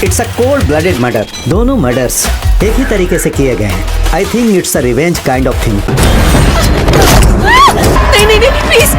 It's a cold blooded murder. दोनों murders एक ही तरीके से किए गए हैं। I think it's a revenge kind of thing. नहीं प्लीज।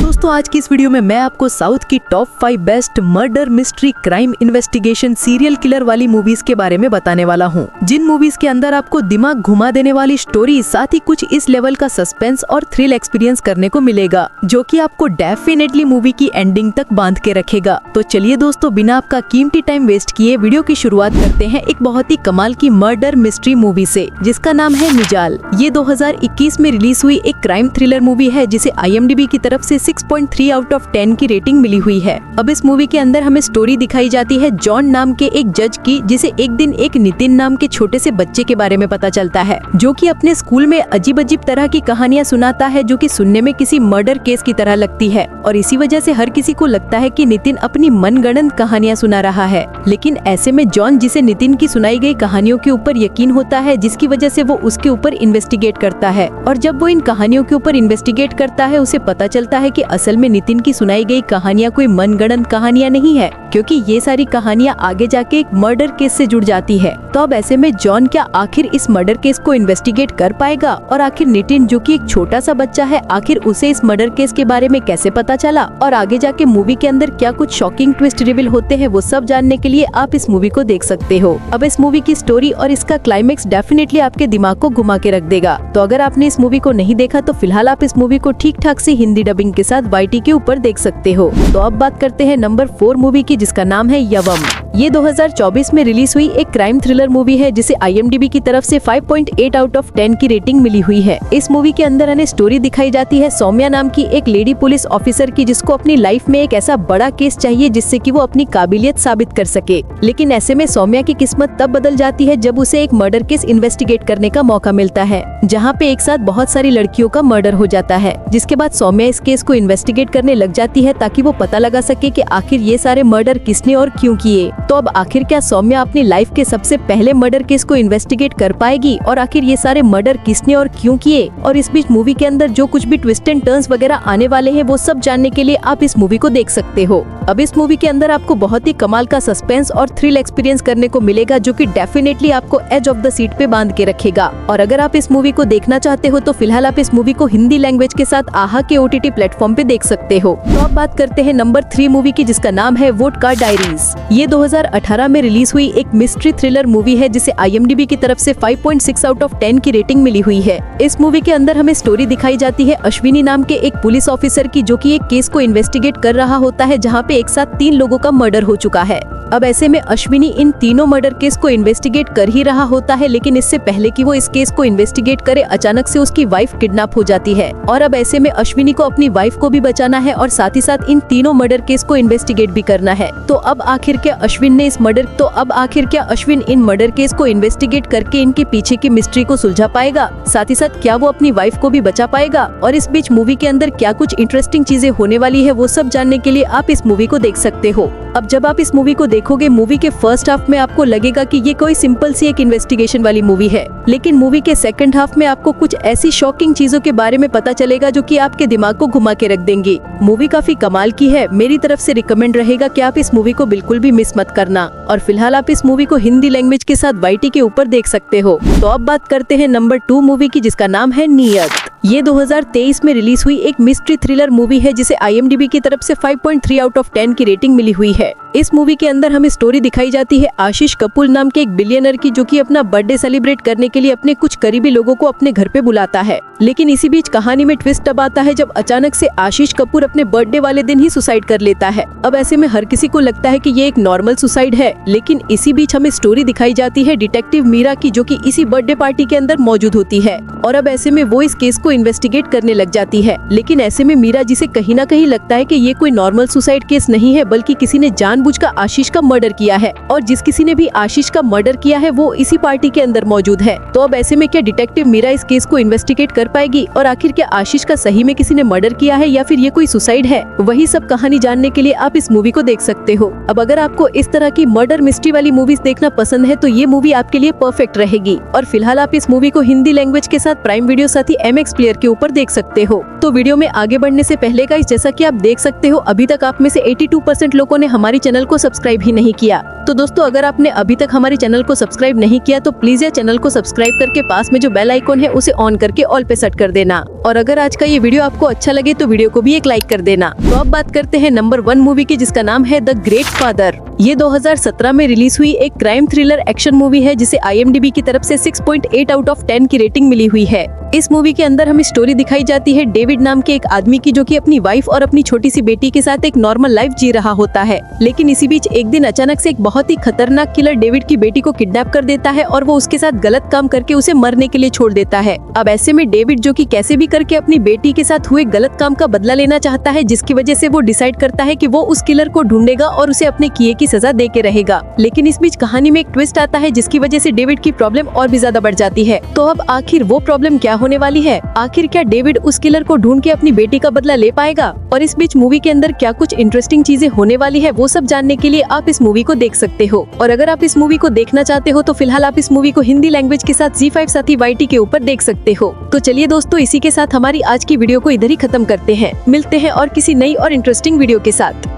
दोस्तों आज की इस वीडियो में मैं आपको साउथ की top 5 best murder mystery crime investigation serial killer वाली मूवीज के बारे में बताने वाला हूं, जिन मूवीज के अंदर आपको दिमाग घुमा देने वाली स्टोरी साथ ही कुछ इस लेवल का सस्पेंस और थ्रिल एक्सपीरियंस करने को मिलेगा, जो कि आपको डेफिनेटली मूवी की एंडिंग तक बांध के रखेगा। तो चलिए दोस्तों बिना आपका कीमती टाइम वेस्ट किए वीडियो की शुरुआत करते हैं एक बहुत ही कमाल की मर्डर मिस्ट्री मूवी से, जिसका नाम है मिजाल। ये 2021 में रिलीज हुई एक क्राइम थ्रिलर मूवी है जिसे IMDb की तरफ से 6.3 आउट ऑफ 10 की रेटिंग मिली हुई है। अब इस मूवी के अंदर हमें स्टोरी दिखाई जाती है जॉन नाम के एक जज की, जिसे एक दिन एक नितिन नाम के छोटे से बच्चे के बारे में पता चलता है, जो कि अपने स्कूल में अजीब अजीब तरह की कहानियां सुनाता है, जो कि सुनने में किसी मर्डर केस की तरह लगती है। और इसी वजह से हर किसी को लगता है कि नितिन अपनी मनगढ़ंत कहानियां सुना रहा है। लेकिन ऐसे में जॉन, जिसे नितिन की सुनाई गई कहानियों के ऊपर यकीन होता है, जिसकी वजह से वो उसके ऊपर इन्वेस्टिगेट करता है। और जब वो इन कहानियों के ऊपर इन्वेस्टिगेट करता है, उसे पता चलता है कि असल में नितिन की सुनाई गई कहानियां कोई मनगढ़ंत कहानियां नहीं है, क्योंकि ये सारी कहानियां आगे जाके एक मर्डर केस से जुड़ जाती है। तो अब ऐसे में जॉन क्या आखिर इस मर्डर केस को इन्वेस्टिगेट कर पाएगा, और आखिर नितिन जो कि एक छोटा सा बच्चा है, आखिर उसे इस मर्डर केस के बारे में कैसे पता चला, और आगे जाके मूवी के अंदर क्या कुछ शॉकिंग ट्विस्ट रिवील होते हैं, वो सब जानने के लिए आप इस मूवी को देख सकते हो। अब इस मूवी की स्टोरी और इसका क्लाइमेक्स डेफिनेटली आपके दिमाग को घुमा के रख देगा। तो अगर आपने इस मूवी को नहीं देखा तो फिलहाल आप इस मूवी को ठीक ठाक से हिंदी डबिंग के साथ YT के ऊपर देख सकते हो। तो अब बात करते हैं नंबर 4 मूवी की, जिसका नाम है यवम। ये 2024 में रिलीज हुई एक क्राइम थ्रिलर मूवी है जिसे IMDb की तरफ से 5.8 आउट ऑफ 10 की रेटिंग मिली हुई है। इस मूवी के अंदर हमें स्टोरी दिखाई जाती है सौम्या नाम की एक लेडी पुलिस ऑफिसर की, जिसको अपनी लाइफ में एक ऐसा बड़ा केस चाहिए जिससे कि वो अपनी काबिलियत साबित कर सके। लेकिन ऐसे में सौम्या की किस्मत तब बदल जाती है जब उसे एक मर्डर केस इन्वेस्टिगेट करने का मौका मिलता है, जहाँ पे एक साथ बहुत सारी लड़कियों का मर्डर हो जाता है। जिसके बाद सौम्या इस केस को इन्वेस्टिगेट करने लग जाती है ताकि वो पता लगा सके कि आखिर ये सारे मर्डर किसने और क्यों किए। तो अब आखिर क्या सौम्या अपनी लाइफ के सबसे पहले मर्डर केस को इन्वेस्टिगेट कर पाएगी, और आखिर ये सारे मर्डर किसने और क्यों किए, और इस बीच मूवी के अंदर जो कुछ भी ट्विस्ट एंड टर्न्स वगैरह आने वाले हैं, वो सब जानने के लिए आप इस मूवी को देख सकते हो। अब इस मूवी के अंदर आपको बहुत ही कमाल का सस्पेंस और थ्रिल एक्सपीरियंस करने को मिलेगा, जो कि डेफिनेटली आपको एज ऑफ द सीट पे बांध के रखेगा। और अगर आप इस मूवी को देखना चाहते हो तो फिलहाल आप इस मूवी को हिंदी लैंग्वेज के साथ आहा के OTT प्लेटफॉर्म पे देख सकते हो। तो अब बात करते हैं नंबर 3 मूवी की, जिसका नाम है वोडका डायरीज। ये 2018 में रिलीज हुई एक मिस्ट्री थ्रिलर मूवी है जिसे IMDb की तरफ से 5.6 आउट ऑफ 10 की रेटिंग मिली हुई है। इस मूवी के अंदर हमें स्टोरी दिखाई जाती है अश्विनी नाम के एक पुलिस ऑफिसर की, जो कि एक केस को इन्वेस्टिगेट कर रहा होता है जहां पे एक साथ 3 लोगों का मर्डर हो चुका है। अब ऐसे में अश्विनी इन तीनों मर्डर केस को इन्वेस्टिगेट कर ही रहा होता है, लेकिन इससे पहले कि वो इस केस को इन्वेस्टिगेट करे, अचानक से उसकी वाइफ किडनैप हो जाती है। और अब ऐसे में अश्विनी को अपनी वाइफ को भी बचाना है और साथ ही साथ इन तीनों मर्डर केस को इन्वेस्टिगेट भी करना है। तो अब आखिर क्या अश्विन इन मर्डर केस को इन्वेस्टिगेट करके इनके पीछे की मिस्ट्री को सुलझा पाएगा, साथ ही साथ क्या वो अपनी वाइफ को भी बचा पाएगा, और इस बीच मूवी के अंदर क्या कुछ इंटरेस्टिंग चीजें होने वाली है, वो सब जानने के लिए आप इस मूवी को देख सकते हो। अब जब आप इस मूवी को देखोगे, मूवी के फर्स्ट हाफ में आपको लगेगा कि ये कोई सिंपल सी एक इन्वेस्टिगेशन वाली मूवी है, लेकिन मूवी के सेकंड हाफ में आपको कुछ ऐसी शॉकिंग चीजों के बारे में पता चलेगा जो कि आपके दिमाग को घुमा के रख देंगे। मूवी काफी कमाल की है। मेरी तरफ से रिकमेंड रहेगा कि आप इस मूवी को बिल्कुल भी मिस मत करना। और फिलहाल आप इस मूवी को हिंदी लैंग्वेज के साथ YT के ऊपर देख सकते हो। तो अब बात करते हैं नंबर 2 मूवी की, जिसका नाम है नियत। ये 2023 में रिलीज हुई एक मिस्ट्री थ्रिलर मूवी है जिसे IMDb की तरफ से 5.3 आउट ऑफ 10 की रेटिंग मिली हुई है। इस मूवी के अंदर हमें स्टोरी दिखाई जाती है आशीष कपूर नाम के एक बिलियनर की, जो कि अपना बर्थडे सेलिब्रेट करने के लिए अपने कुछ करीबी लोगों को अपने घर पे बुलाता है। लेकिन इसी बीच कहानी में ट्विस्ट अब आता है जब अचानक से आशीष कपूर अपने बर्थडे वाले दिन ही सुसाइड कर लेता है। अब ऐसे में हर किसी को लगता है कि ये एक नॉर्मल सुसाइड है, लेकिन इसी बीच हमें स्टोरी दिखाई जाती है डिटेक्टिव मीरा की, जो कि इसी बर्थडे पार्टी के अंदर मौजूद होती है। और अब ऐसे में वो इस केस को इन्वेस्टिगेट करने लग जाती है। लेकिन ऐसे में मीरा, जिसे कहीं ना कहीं लगता है कि ये कोई नॉर्मल सुसाइड केस नहीं है, बल्कि किसी ने जानबूझकर आशीष का मर्डर किया है, और जिस किसी ने भी आशीष का मर्डर किया है वो इसी पार्टी के अंदर मौजूद है। तो अब ऐसे में क्या डिटेक्टिव मीरा इस केस को इन्वेस्टिगेट कर पाएगी, और आखिर क्या आशीष का सही में किसी ने मर्डर किया है या फिर ये कोई सुसाइड है, वही सब कहानी जानने के लिए आप इस मूवी को देख सकते हो। अब अगर आपको इस तरह की मर्डर मिस्ट्री वाली मूवीज देखना पसंद है तो ये मूवी आपके लिए परफेक्ट रहेगी। और फिलहाल आप इस मूवी को हिंदी लैंग्वेज के साथ प्राइम वीडियो साथ ही MX प्लेयर के ऊपर देख सकते हो। तो वीडियो में आगे बढ़ने से पहले गाइस, जैसा कि आप देख सकते हो अभी तक आप में से 82% लोगों ने हमारी चैनल को सब्सक्राइब ही नहीं किया। तो दोस्तों, अगर आपने अभी तक हमारे चैनल को सब्सक्राइब नहीं किया तो प्लीज ये चैनल को सब्सक्राइब करके पास में जो बेल आइकॉन है उसे ऑन करके ऑल पे सेट कर देना। और अगर आज का ये वीडियो आपको अच्छा लगे तो वीडियो को भी एक लाइक कर देना। तो अब बात करते हैं नंबर 1 मूवी की, जिसका नाम है द ग्रेट फादर। ये 2017 में रिलीज हुई एक क्राइम थ्रिलर एक्शन मूवी है, जिसे IMDb की तरफ से 6.8 आउट ऑफ 10 की रेटिंग मिली हुई है। इस मूवी के अंदर हमें स्टोरी दिखाई जाती है डेविड नाम के एक आदमी की, जो कि अपनी वाइफ और अपनी छोटी सी बेटी के साथ एक नॉर्मल लाइफ जी रहा होता है। लेकिन इसी बीच एक दिन अचानक से एक बहुत ही खतरनाक किलर डेविड की बेटी को किडनैप कर देता है और वो उसके साथ गलत काम करके उसे मरने के लिए छोड़ देता है। अब ऐसे में डेविड, जो कि कैसे भी करके अपनी बेटी के साथ हुए गलत काम का बदला लेना चाहता है, जिसकी वजह से वो डिसाइड करता है कि वो उस किलर को ढूंढेगा और उसे अपने किए की सजा दे के रहेगा। लेकिन इस बीच कहानी में एक ट्विस्ट आता है, जिसकी वजह से डेविड की प्रॉब्लम और भी ज्यादा बढ़ जाती है। तो अब आखिर वो प्रॉब्लम क्या होने वाली है? आखिर क्या डेविड उस किलर को ढूंढ के अपनी बेटी का बदला ले पाएगा? और इस बीच मूवी के अंदर क्या कुछ इंटरेस्टिंग चीजें होने वाली है, वो सब जानने के लिए आप इस मूवी को देख सकते हो। और अगर आप इस मूवी को देखना चाहते हो तो फिलहाल आप इस मूवी को हिंदी लैंग्वेज के साथ ZEE5 साथी YT के ऊपर देख सकते हो। तो चलिए दोस्तों, इसी के साथ हमारी आज की वीडियो को इधर ही खत्म करते हैं। मिलते हैं और किसी नई और इंटरेस्टिंग वीडियो के साथ।